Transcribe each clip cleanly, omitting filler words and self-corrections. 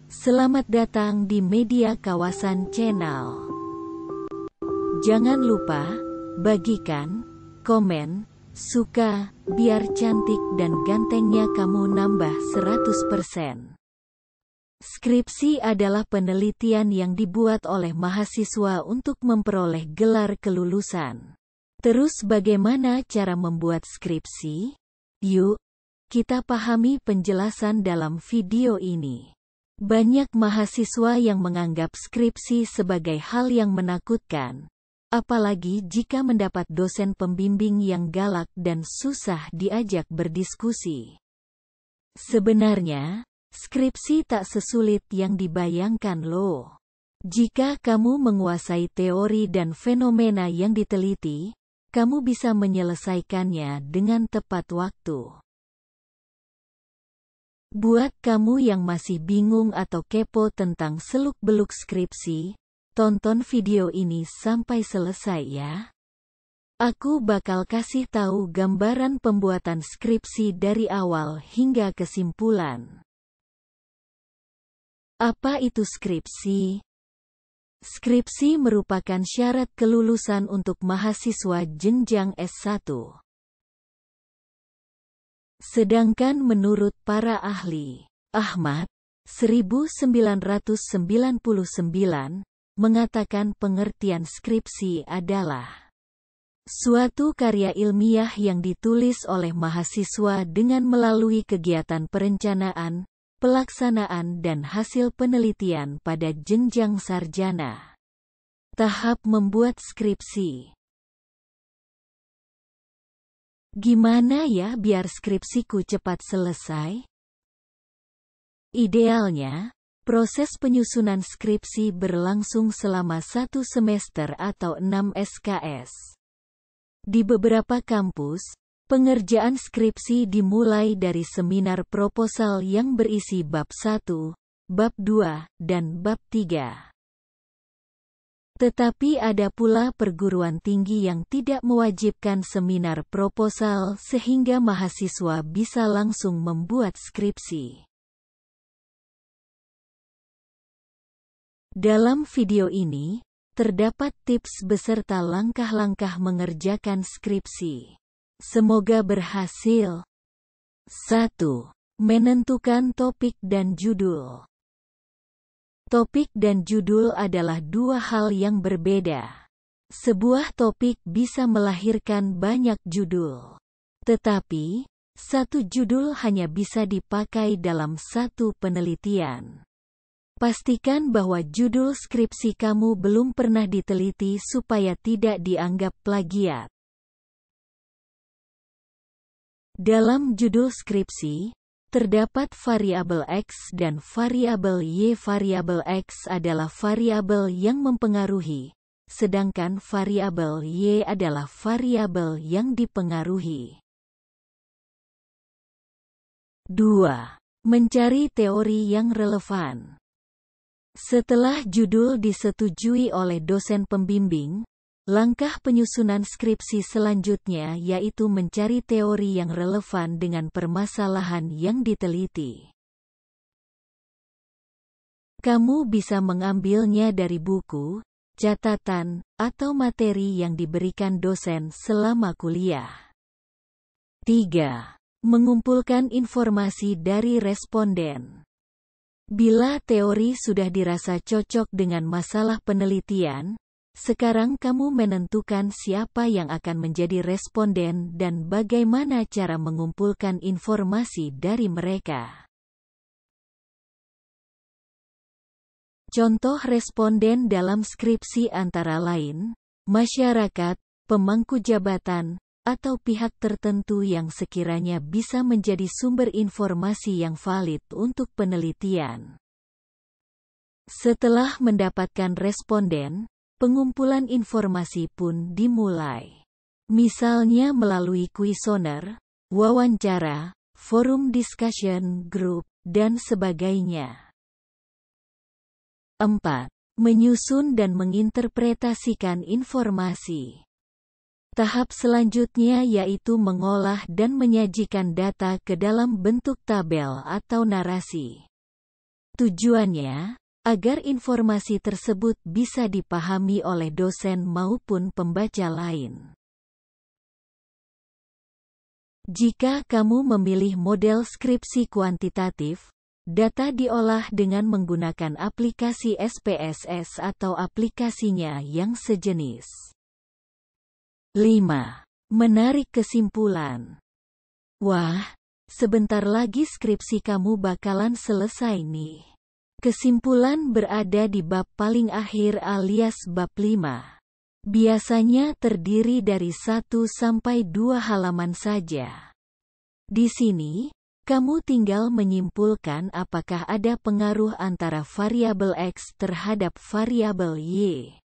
Selamat datang di Media Kawasan Channel. Jangan lupa, bagikan, komen, suka, biar cantik dan gantengnya kamu nambah 100%. Skripsi adalah penelitian yang dibuat oleh mahasiswa untuk memperoleh gelar kelulusan. Terus bagaimana cara membuat skripsi? Yuk, kita pahami penjelasan dalam video ini. Banyak mahasiswa yang menganggap skripsi sebagai hal yang menakutkan, apalagi jika mendapat dosen pembimbing yang galak dan susah diajak berdiskusi. Sebenarnya, skripsi tak sesulit yang dibayangkan loh. Jika kamu menguasai teori dan fenomena yang diteliti, kamu bisa menyelesaikannya dengan tepat waktu. Buat kamu yang masih bingung atau kepo tentang seluk-beluk skripsi, tonton video ini sampai selesai ya. Aku bakal kasih tahu gambaran pembuatan skripsi dari awal hingga kesimpulan. Apa itu skripsi? Skripsi merupakan syarat kelulusan untuk mahasiswa jenjang S1. Sedangkan menurut para ahli, Ahmad, 1999, mengatakan pengertian skripsi adalah suatu karya ilmiah yang ditulis oleh mahasiswa dengan melalui kegiatan perencanaan, pelaksanaan dan hasil penelitian pada jenjang sarjana. Tahap membuat skripsi. Gimana ya biar skripsiku cepat selesai? Idealnya, proses penyusunan skripsi berlangsung selama 1 semester atau 6 SKS. Di beberapa kampus, pengerjaan skripsi dimulai dari seminar proposal yang berisi bab 1, bab 2, dan bab 3. Tetapi ada pula perguruan tinggi yang tidak mewajibkan seminar proposal sehingga mahasiswa bisa langsung membuat skripsi. Dalam video ini, terdapat tips beserta langkah-langkah mengerjakan skripsi. Semoga berhasil. 1. Menentukan topik dan judul. Topik dan judul adalah dua hal yang berbeda. Sebuah topik bisa melahirkan banyak judul. Tetapi, satu judul hanya bisa dipakai dalam satu penelitian. Pastikan bahwa judul skripsi kamu belum pernah diteliti supaya tidak dianggap plagiat. Dalam judul skripsi, terdapat variabel X dan variabel Y. Variabel X adalah variabel yang mempengaruhi, sedangkan variabel Y adalah variabel yang dipengaruhi. 2. Mencari teori yang relevan. Setelah judul disetujui oleh dosen pembimbing, langkah penyusunan skripsi selanjutnya yaitu mencari teori yang relevan dengan permasalahan yang diteliti. Kamu bisa mengambilnya dari buku, catatan, atau materi yang diberikan dosen selama kuliah. 3. Mengumpulkan informasi dari responden. Bila teori sudah dirasa cocok dengan masalah penelitian, sekarang kamu menentukan siapa yang akan menjadi responden dan bagaimana cara mengumpulkan informasi dari mereka. Contoh responden dalam skripsi antara lain, masyarakat, pemangku jabatan, atau pihak tertentu yang sekiranya bisa menjadi sumber informasi yang valid untuk penelitian. Setelah mendapatkan responden, pengumpulan informasi pun dimulai. Misalnya melalui kuesioner, wawancara, forum discussion group, dan sebagainya. 4. Menyusun dan menginterpretasikan informasi. Tahap selanjutnya yaitu mengolah dan menyajikan data ke dalam bentuk tabel atau narasi. Tujuannya, agar informasi tersebut bisa dipahami oleh dosen maupun pembaca lain. Jika kamu memilih model skripsi kuantitatif, data diolah dengan menggunakan aplikasi SPSS atau aplikasinya yang sejenis. 5. Menarik kesimpulan. Wah, sebentar lagi skripsi kamu bakalan selesai nih. Kesimpulan berada di bab paling akhir alias bab 5. Biasanya terdiri dari 1 sampai 2 halaman saja. Di sini, kamu tinggal menyimpulkan apakah ada pengaruh antara variabel X terhadap variabel Y.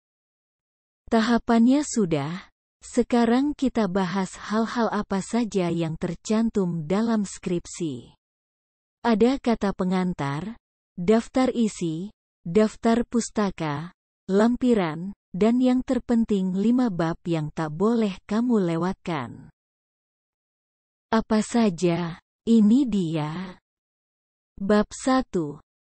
Tahapannya sudah, sekarang kita bahas hal-hal apa saja yang tercantum dalam skripsi. Ada kata pengantar, daftar isi, daftar pustaka, lampiran, dan yang terpenting 5 bab yang tak boleh kamu lewatkan. Apa saja? Ini dia. Bab 1.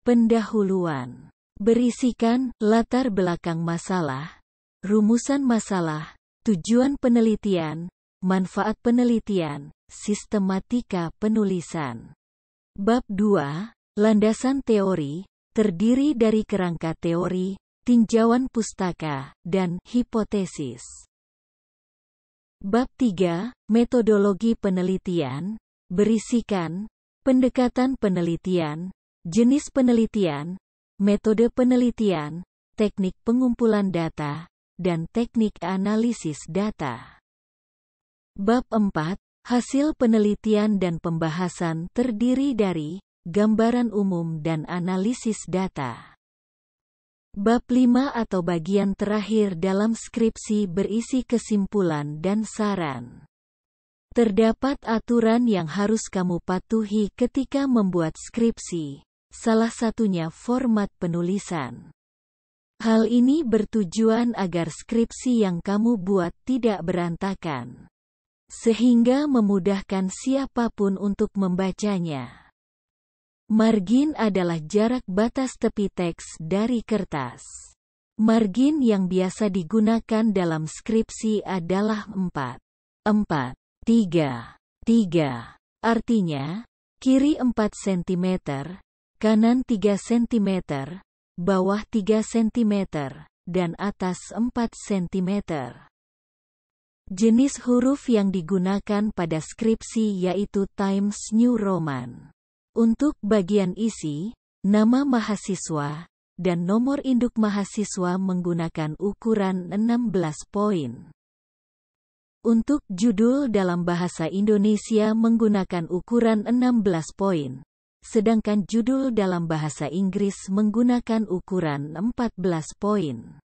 Pendahuluan. Berisikan latar belakang masalah, rumusan masalah, tujuan penelitian, manfaat penelitian, sistematika penulisan. Bab 2. Landasan teori, terdiri dari kerangka teori, tinjauan pustaka, dan hipotesis. Bab 3. Metodologi penelitian, berisikan pendekatan penelitian, jenis penelitian, metode penelitian, teknik pengumpulan data, dan teknik analisis data. Bab 4. Hasil penelitian dan pembahasan terdiri dari gambaran umum dan analisis data. Bab 5 atau bagian terakhir dalam skripsi berisi kesimpulan dan saran. Terdapat aturan yang harus kamu patuhi ketika membuat skripsi, salah satunya format penulisan. Hal ini bertujuan agar skripsi yang kamu buat tidak berantakan, sehingga memudahkan siapapun untuk membacanya. Margin adalah jarak batas tepi teks dari kertas. Margin yang biasa digunakan dalam skripsi adalah 4, 4, 3, 3. Artinya, kiri 4 cm, kanan 3 cm, bawah 3 cm, dan atas 4 cm. Jenis huruf yang digunakan pada skripsi yaitu Times New Roman. Untuk bagian isi, nama mahasiswa, dan nomor induk mahasiswa menggunakan ukuran 16 poin. Untuk judul dalam bahasa Indonesia menggunakan ukuran 16 poin, sedangkan judul dalam bahasa Inggris menggunakan ukuran 14 poin.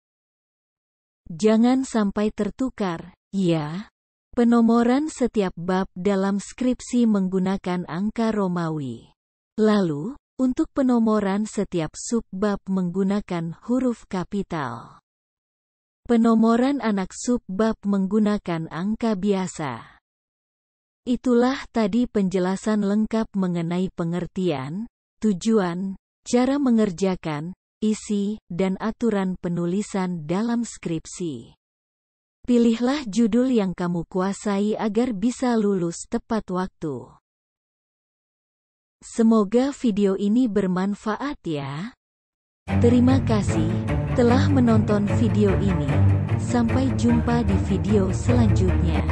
Jangan sampai tertukar, ya. Penomoran setiap bab dalam skripsi menggunakan angka Romawi. Lalu, untuk penomoran setiap subbab menggunakan huruf kapital. Penomoran anak subbab menggunakan angka biasa. Itulah tadi penjelasan lengkap mengenai pengertian, tujuan, cara mengerjakan, isi, dan aturan penulisan dalam skripsi. Pilihlah judul yang kamu kuasai agar bisa lulus tepat waktu. Semoga video ini bermanfaat ya. Terima kasih telah menonton video ini. Sampai jumpa di video selanjutnya.